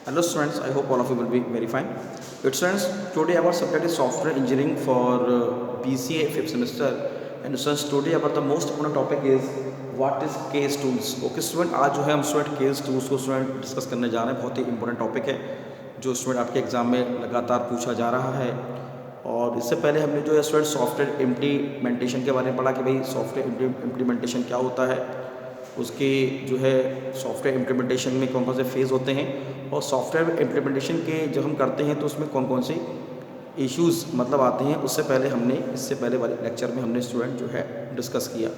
Hello students, I hope all of you will be very fine. Good students, today our subject is software engineering for BCA 5th semester. And students, today about the most important topic is what is case tools. Okay student, आज जो है हम student case tools को student discuss करने जा रहे हैं। बहुत ही इंपॉर्टेंट टॉपिक है जो स्टूडेंट आपके एग्जाम में लगातार पूछा जा रहा है। और इससे पहले हमने जो है स्टूडेंट सॉफ्टवेयर इम्प्लीमेंटेशन के बारे में पढ़ा कि भाई सॉफ्टवेयर इम्प्लीमेंटेशन क्या होता है, उसके जो है सॉफ्टवेयर इम्प्लीमेंटेशन में कौन कौन से फेज़ होते हैं, और सॉफ्टवेयर इम्प्लीमेंटेशन के जब हम करते हैं तो उसमें कौन कौन से इश्यूज़ मतलब आते हैं। इससे पहले वाले लेक्चर में हमने स्टूडेंट जो है डिस्कस किया।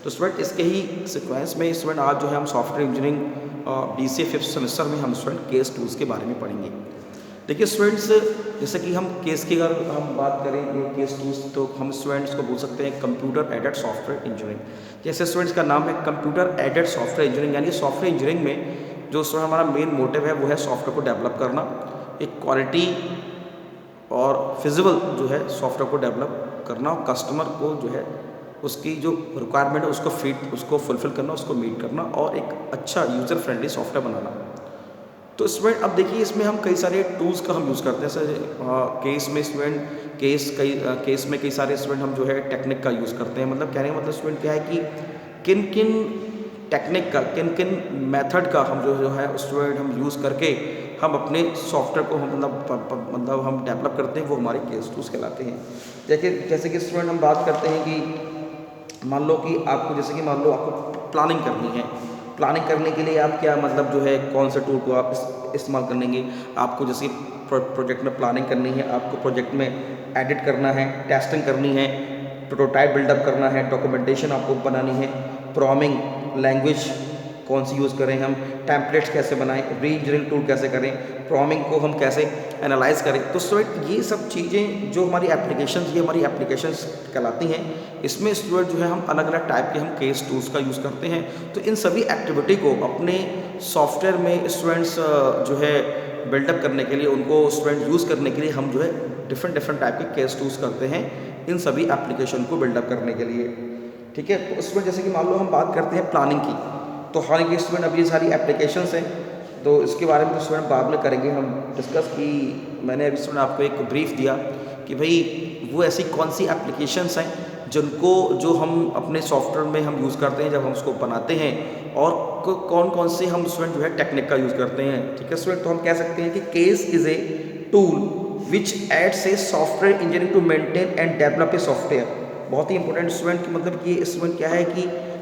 तो स्टूडेंट इसके ही सिक्वेंस में स्टूडेंट आज जो है हम software engineering BCA 5th semester में हम स्टूडेंट केस टूल्स के बारे में पढ़ेंगे। देखिए स्टूडेंट्स, जैसे कि हम केस की अगर हम बात करें ये केस टूल्स, तो हम स्टूडेंट्स को बोल सकते हैं कंप्यूटर एडेड सॉफ्टवेयर इंजीनियरिंग। जैसे स्टूडेंट्स का नाम है कंप्यूटर एडेड सॉफ्टवेयर इंजीनियरिंग, यानी सॉफ्टवेयर इंजीनियरिंग में जो स्टूडेंट हमारा मेन मोटिव है वो है सॉफ्टवेयर को डेवलप करना, एक क्वालिटी और फिजिबल जो है सॉफ्टवेयर को डेवलप करना, और कस्टमर को जो है उसकी जो रिक्वायरमेंट है उसको फुलफिल करना, उसको मीट करना, और एक अच्छा यूज़र फ्रेंडली सॉफ्टवेयर बनाना। तो स्टूडेंट अब देखिए इसमें हम कई सारे टूल्स का हम यूज़ करते हैं। जैसे केस में स्टूडेंट केस में कई सारे स्टूडेंट हम जो है टेक्निक का यूज़ करते हैं। मतलब कहने का मतलब स्टूडेंट क्या है कि किन किन टेक्निक का, किन किन मेथड का हम जो है स्टूडेंट हम यूज़ करके हम अपने सॉफ्टवेयर को हम मतलब हम डेवलप करते हैं, वो हमारे केस टूल्स कहलाते हैं। जैसे कि स्टूडेंट हम बात करते हैं कि मान लो कि आपको प्लानिंग करनी है। प्लानिंग करने के लिए आप क्या मतलब जो है कौन से टूल को आप इस्तेमाल करेंगे। आपको जैसे प्रोजेक्ट में प्लानिंग करनी है, आपको प्रोजेक्ट में एडिट करना है, टेस्टिंग करनी है, प्रोटोटाइप बिल्डअप करना है, डॉक्यूमेंटेशन आपको बनानी है, प्रोग्रामिंग लैंग्वेज कौन सी यूज़ करें, हम टेम्पलेट्स कैसे बनाएं, री इंजीनियरिंग टूल कैसे करें, प्रोग्रामिंग को हम कैसे एनालाइज करें। तो स्टूडेंट ये सब चीज़ें जो हमारी एप्लीकेशंस कहलाती हैं। इसमें स्टूडेंट जो है हम अलग अलग टाइप के हम केस टूल्स का यूज़ करते हैं। तो इन सभी एक्टिविटी को अपने सॉफ्टवेयर में स्टूडेंट्स जो है बिल्डअप करने के लिए, उनको स्टूडेंट यूज़ करने के लिए हम जो है डिफरेंट टाइप के केस टूल्स करते हैं इन सभी एप्लीकेशन को बिल्डअप करने के लिए। ठीक है, तो स्टूडेंट जैसे कि मान लो हम बात करते हैं प्लानिंग की, तो हालांकि स्टूडेंट अब ये सारी एप्लीकेशंस हैं, तो इसके बारे में तो स्टूडेंट बाद में करेंगे हम डिस्कस। कि मैंने अभी स्टूडेंट आपको एक ब्रीफ दिया कि भाई वो ऐसी कौन सी एप्लीकेशंस हैं जिनको जो हम अपने सॉफ्टवेयर में हम यूज़ करते हैं जब हम उसको बनाते हैं, और कौन कौन से हम स्टूडेंट जो है टेक्निक का यूज़ करते हैं। ठीक है स्टूडेंट, तो हम कह सकते हैं कि case is a tool which aids a software engineering to maintain and develop a software. बहुत ही इंपॉर्टेंट स्टूडेंट की मतलब कि स्टूडेंट क्या है कि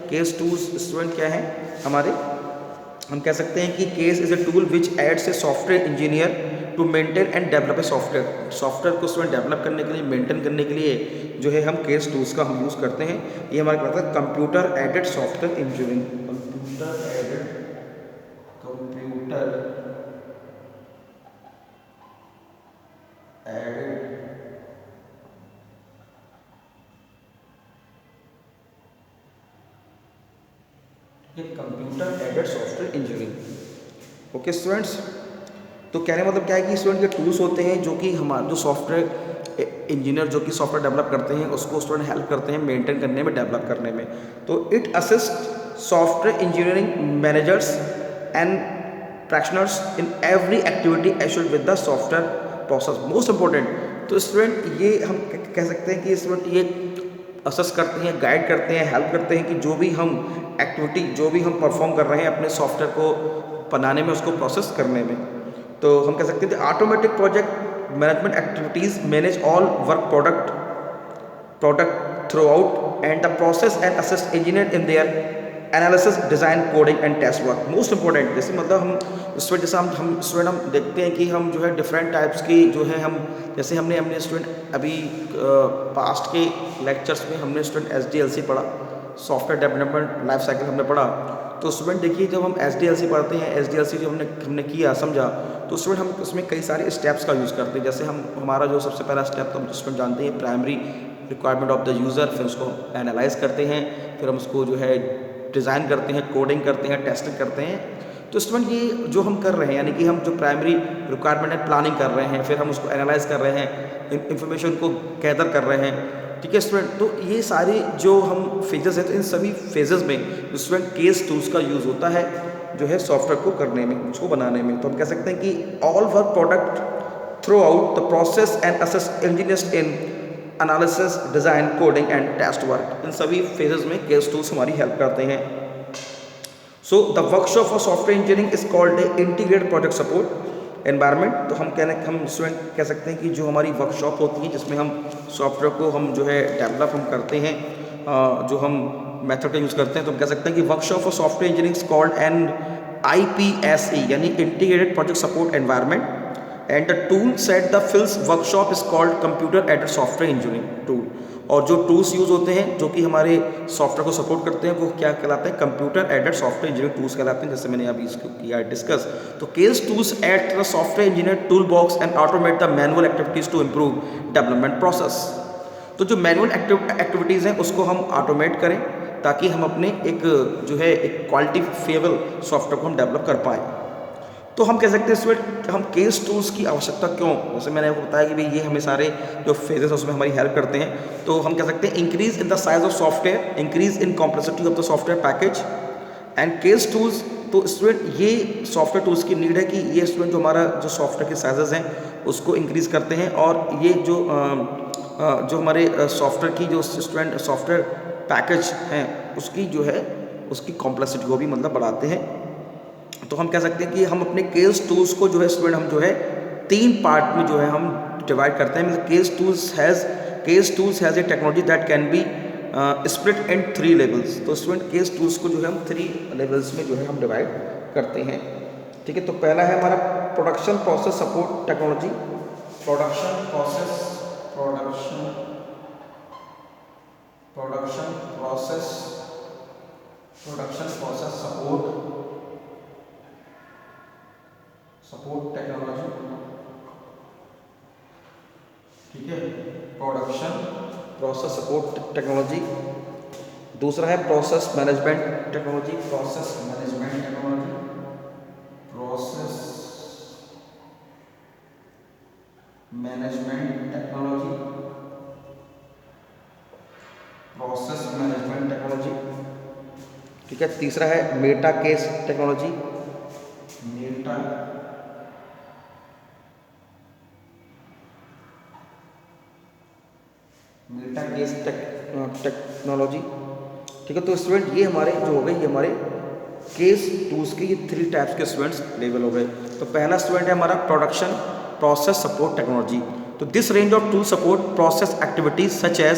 केस टूल्स स्टूडेंट क्या है हमारे, हम कह सकते हैं कि case is a tool which aids a software engineer to maintain and develop a software को स्टूडेंट डेवलप करने के लिए, मेंटेन करने के लिए जो है हम केस टूल्स का हम यूज़ करते हैं। ये हमारा कहलाता है computer aided software engineering. Computer aided computer aided software engineering. Okay students, तो कहने का मतलब क्या है कि स्टूडेंट के टूल्स होते हैं जो कि हमारे जो सॉफ्टवेयर इंजीनियर जो कि सॉफ्टवेयर डेवलप करते हैं उसको स्टूडेंट हेल्प करते हैं मेंटेन करने में, डेवलप करने में। तो it assist software engineering managers and practitioners in every activity assured with the software process. Most important, तो स्टूडेंट ये हम कह सकते हैं कि स्टूडेंट ये असेस करते हैं, गाइड करते हैं, हेल्प करते हैं कि जो भी हम एक्टिविटी जो भी हम परफॉर्म कर रहे हैं अपने सॉफ्टवेयर को बनाने में, उसको प्रोसेस करने में। तो हम कह सकते हैं automatic project management activities manage all work product throughout and the process and assist engineer in their analysis, design, coding and test work. Most important, जैसे मतलब हम जैसे हम स्टूडेंट हम देखते हैं कि हम जो है डिफरेंट टाइप्स की जो है हम, जैसे हमने स्टूडेंट अभी पास्ट के लेक्चर्स में हमने स्टूडेंट SDLC पढ़ा, सॉफ्टवेयर डेवलपमेंट लाइफ साइकिल हमने पढ़ा। तो स्टूडेंट देखिए जब हम SDLC पढ़ते हैं, SDLC जो हमने किया समझा, तो स्टूडेंट हम उसमें कई सारे स्टेप्स का यूज़ करते हैं। जैसे हमारा जो सबसे पहला स्टेप तो हम स्टूडेंट जानते हैं primary requirement of the user, फिर उसको एनालाइज करते हैं, फिर हम उसको जो है डिज़ाइन करते हैं, कोडिंग करते हैं, टेस्टिंग करते हैं। तो स्टूडेंट ये जो हम कर रहे हैं, यानी कि हम जो प्राइमरी रिक्वायरमेंट है प्लानिंग कर रहे हैं, फिर हम उसको एनालाइज कर रहे हैं, इंफॉर्मेशन को गैदर कर रहे हैं। ठीक है स्टूडेंट, तो ये सारे जो हम फेजेस हैं, तो इन सभी फेजेस में स्टूडेंट केस टूल्स का यूज़ होता है। जो है सॉफ्टवेयर को करने में, उसको बनाने में। तो हम कह सकते हैं कि all work product throughout the process and assist engineers in analysis, design, coding and test work. इन सभी फेजेस में केस टूल्स हमारी हेल्प करते हैं। So the workshop for software engineering is called a integrated project support environment. तो हम student कह सकते हैं कि जो हमारी वर्कशॉप होती है जिसमें हम सॉफ्टवेयर को हम जो है डेवलप हम करते हैं, जो हम मेथड का यूज़ करते हैं, तो हम कह सकते हैं कि workshop for software engineering called an IPSE यानी integrated project support environment. And the tool set the fills workshop is called computer aided software engineering tool. और जो टूल्स यूज़ होते हैं जो कि हमारे सॉफ्टवेयर को सपोर्ट करते हैं वो क्या कहलाते हैं, computer aided software engineering tools कहलाते हैं, जैसे मैंने अभी इसको किया डिस्कस। तो case tools aid the software engineer toolbox and automate the manual activities to improve development process. तो जो मैनुअल एक्टिविटीज़ हैं उसको हम ऑटोमेट करें ताकि हम अपने एक जो है एक क्वालिटीफेबल सॉफ्टवेयर को हम डेवलप कर पाएँ। तो हम कह सकते हैं इसमें हम केस टूल्स की आवश्यकता क्यों, जैसे मैंने आपको बताया कि भाई ये हमें सारे जो फेजेस हैं उसमें हमारी हेल्प करते हैं। तो हम कह सकते हैं increase in the size of software, increase in complexity of the software package and case tools. तो स्टूडेंट ये सॉफ्टवेयर टूल्स की नीड है कि ये स्टूडेंट जो हमारा जो सॉफ्टवेयर के साइजेस हैं उसको इंक्रीज़ करते हैं, और ये जो हमारे सॉफ्टवेयर की जो स्टूडेंट सॉफ्टवेयर पैकेज हैं उसकी जो है उसकी कॉम्प्लेक्सिटी को भी मतलब बढ़ाते हैं। तो हम कह सकते हैं कि हम अपने केस टूल्स को जो है स्टूडेंट हम जो है 3 पार्ट में जो है हम डिवाइड करते हैं। मतलब case tools has a technology that can be split in 3 levels. तो स्टूडेंट केस टूल्स को जो है हम 3 लेवल्स में जो है हम डिवाइड करते हैं। ठीक है, तो पहला है हमारा production process support technology. Production process support technology. ठीक है, प्रोडक्शन प्रोसेस सपोर्ट टेक्नोलॉजी। दूसरा है process management technology. Process management technology. ठीक है, तीसरा है meta case technology. Meta case technology. ठीक है, तो स्टूडेंट ये हमारे जो हो गए ये हमारे केस टूल्स के ये 3 टाइप्स के स्टूडेंट्स लेवल हो गए। तो पहला स्टूडेंट है हमारा प्रोडक्शन प्रोसेस सपोर्ट टेक्नोलॉजी। तो this range of tool support process activities such as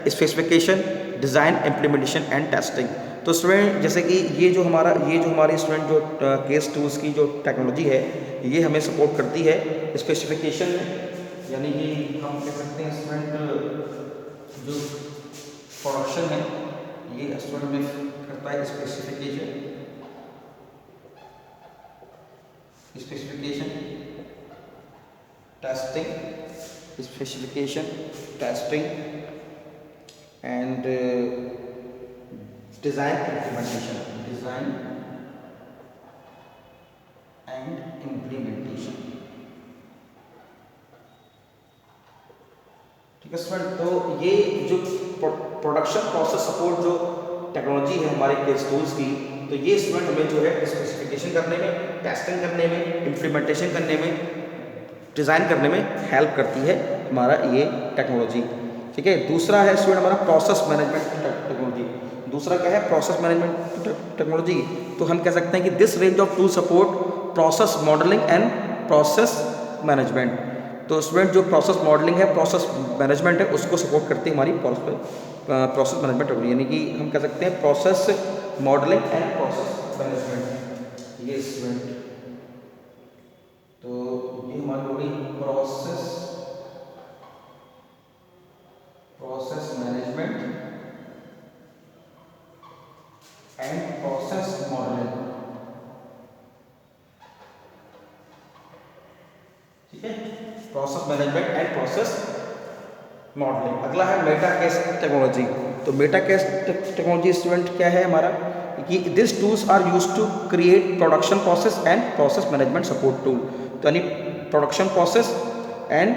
specification, design, implementation and testing. तो स्टूडेंट जैसे कि ये जो हमारे स्टूडेंट जो केस टूल्स की जो टेक्नोलॉजी है ये हमें सपोर्ट करती है स्पेसिफिकेशन में, यानी कि हम कह सकते हैं स्टूडेंट जो प्रोडक्शन है ये स्टूडेंट में करता है specification, testing and design and implementation. ठीक है स्टूडेंट, तो ये जो प्रोडक्शन प्रोसेस सपोर्ट जो टेक्नोलॉजी है हमारे केस टूल्स की, तो ये स्टूडेंट हमें जो है स्पेसिफिकेशन करने में, टेस्टिंग करने में, इम्प्लीमेंटेशन करने में, डिज़ाइन करने में हेल्प करती है हमारा ये टेक्नोलॉजी। ठीक है, दूसरा है स्टूडेंट हमारा प्रोसेस मैनेजमेंट टेक्नोलॉजी। दूसरा क्या है प्रोसेस मैनेजमेंट टेक्नोलॉजी। तो हम कह सकते हैं कि this range of tool support process modelling and process management. तो स्टूडेंट जो प्रोसेस मॉडलिंग है, प्रोसेस मैनेजमेंट है, उसको सपोर्ट करती है हमारी प्रोसेस मैनेजमेंट टेक्नोलॉजी, यानी कि हम कह सकते हैं process modelling and process management. ये स्टूडेंट तो ये हमारी हो गई process management and process modelling. ठीक है, process management and process modelling. अगला है मेटा केस टेक्नोलॉजी। तो मेटा केस टेक्नोलॉजी स्टूडेंट क्या है हमारा कि this tools are used to create production process and process management support tool. तो यानी production process and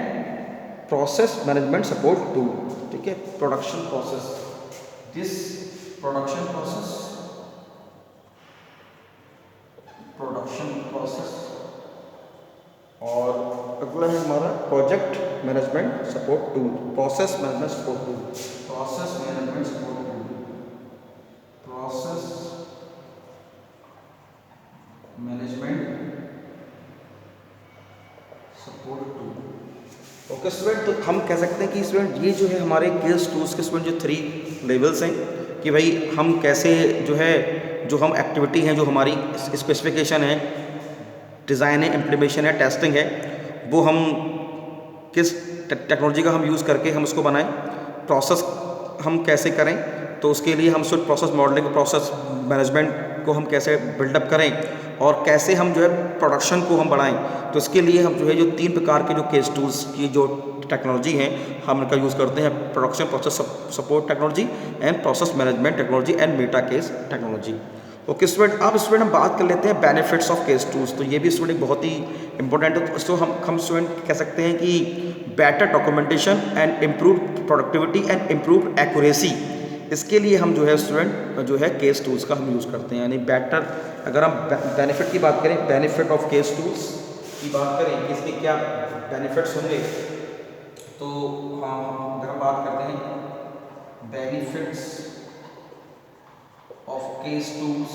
process management support tool. ठीक है, production process, this production process production process, और अगला है हमारा project management support tool, process management support tool, process management support tool, process management support tool. Okay student, तो हम कह सकते हैं कि स्टूडेंट ये जो है हमारे केस टूल्स के स्टूडेंट जो 3 लेवल्स हैं कि भाई हम कैसे जो है जो हम एक्टिविटी हैं, जो हमारी स्पेसिफिकेशन है, डिज़ाइन है, इम्प्लीमेशन है, टेस्टिंग है, वो हम किस टेक्नोलॉजी का हम यूज़ करके हम उसको बनाएं, प्रोसेस हम कैसे करें, तो उसके लिए हम सिर्फ प्रोसेस मॉडलिंग, प्रोसेस मैनेजमेंट को हम कैसे बिल्डअप करें, और कैसे हम जो है प्रोडक्शन को हम बढ़ाएं। तो इसके लिए हम जो है जो 3 प्रकार के जो केस टूल्स की जो टेक्नोलॉजी हैं हम इनका यूज़ करते हैं, production process support technology and process management technology and Meta case technology. Okay student, अब स्टूडेंट हम बात कर लेते हैं बेनिफिट्स ऑफ केस टूल्स। तो ये भी स्टूडेंट बहुत ही इंपॉर्टेंट है। तो हम स्टूडेंट कह सकते हैं कि better documentation and improve productivity and improve accuracy, इसके लिए हम जो है स्टूडेंट जो है केस टूल्स का हम यूज़ करते हैं। यानी बेटर, अगर हम बेनिफिट की बात करें, बेनिफिट ऑफ केस टूल्स की बात करें कि इसके क्या बेनिफिट्स होंगे, तो अगर हम बात करते हैं बेनिफिट्स ऑफ केस टूल्स,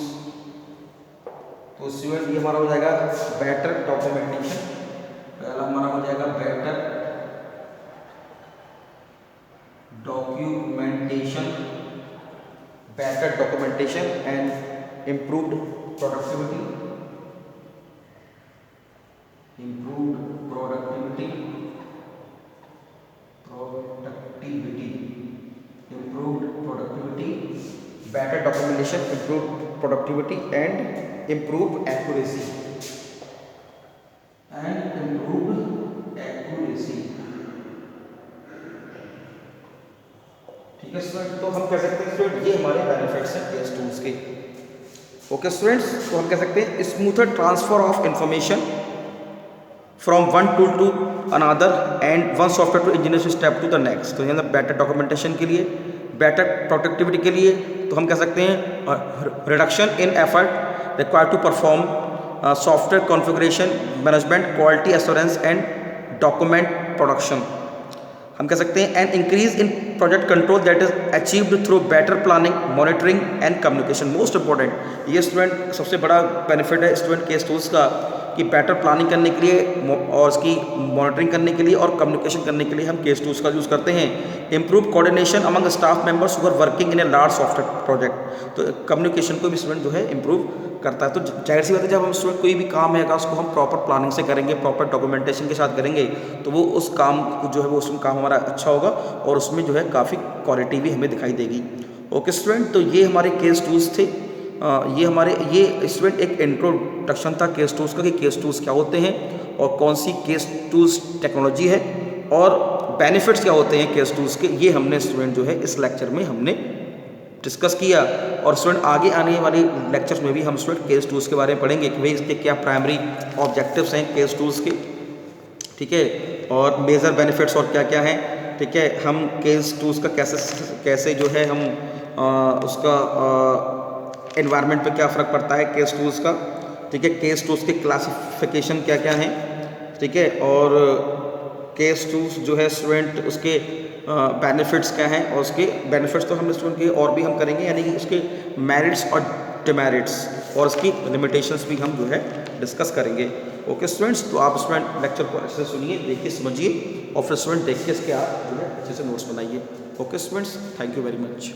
तो स्टूडेंट ये हमारा हो जाएगा बेटर डॉक्यूमेंटेशन। पहला हमारा हो जाएगा better documentation, better documentation and improved productivity, improved productivity, improved productivity, better documentation, improved productivity and improved accuracy, ठीक है स्टूडेंट। तो हम कह सकते हैं स्टूडेंट ये हमारे बेनिफिट्स हैं केस टूल्स के। ओके स्टूडेंट्स, तो हम कह सकते हैं smoother transfer of information from one tool to another and one software to engineer step to the next. तो यहाँ बेटर डॉक्यूमेंटेशन के लिए, बेटर प्रोडक्टिविटी के लिए, तो हम कह सकते हैं reduction in effort required to perform software configuration management, quality assurance and document production. हम कह सकते हैं an increase in project control that is achieved through better planning, monitoring and communication. Most important ये स्टूडेंट सबसे बड़ा benefit है student case tools का कि बेटर प्लानिंग करने के लिए और उसकी मॉनिटरिंग करने के लिए और कम्युनिकेशन करने के लिए हम केस टूल्स का यूज़ करते हैं। Improve coordination among staff members who are working in a large software project, तो कम्युनिकेशन को भी स्टूडेंट जो है इम्प्रूव करता है। तो जाहिर सी बात है जब हम स्टूडेंट कोई भी काम है उसको हम प्रॉपर प्लानिंग से करेंगे, प्रॉपर डॉक्यूमेंटेशन के साथ करेंगे, तो वो उस काम जो है वो उसमें काम हमारा अच्छा होगा और उसमें जो है काफ़ी क्वालिटी भी हमें दिखाई देगी। ओके स्टूडेंट, तो ये हमारे केस टूल्स थे। ये स्टूडेंट एक इंट्रोडक्शन था केस टूल्स का कि केस टूल्स क्या होते हैं और कौन सी केस टूल्स टेक्नोलॉजी है और बेनिफिट्स क्या होते हैं केस टूल्स के, ये हमने स्टूडेंट जो है इस लेक्चर में हमने डिस्कस किया। और स्टूडेंट आगे आने वाले लेक्चर्स में भी हम स्टूडेंट केस टूल्स के बारे में पढ़ेंगे कि भाई इसके क्या प्राइमरी ऑब्जेक्टिव्स हैं केस टूल्स के, ठीक है, और मेजर बेनिफिट्स और क्या क्या हैं, ठीक है। हम केस टूल्स का कैसे जो है हम उसका एनवायरनमेंट पे क्या फ़र्क पड़ता है केस टूल्स का, ठीक है। केस टूल्स के क्लासिफिकेशन क्या क्या हैं, ठीक है, और केस टूल्स जो है स्टूडेंट उसके बेनिफिट्स क्या हैं और उसके बेनिफिट्स तो हम स्टूडेंट के और भी हम करेंगे, यानी कि उसके मेरिट्स और डिमेरिट्स और उसकी लिमिटेशंस भी हम जो है डिस्कस करेंगे। ओके स्टूडेंट्स, तो आप स्टूडेंट लेक्चर को अच्छे से सुनिए, देखिए, समझिए और फिर स्टूडेंट देख के इसके आप जो है अच्छे से नोट्स बनाइए। Okay students, thank you very much.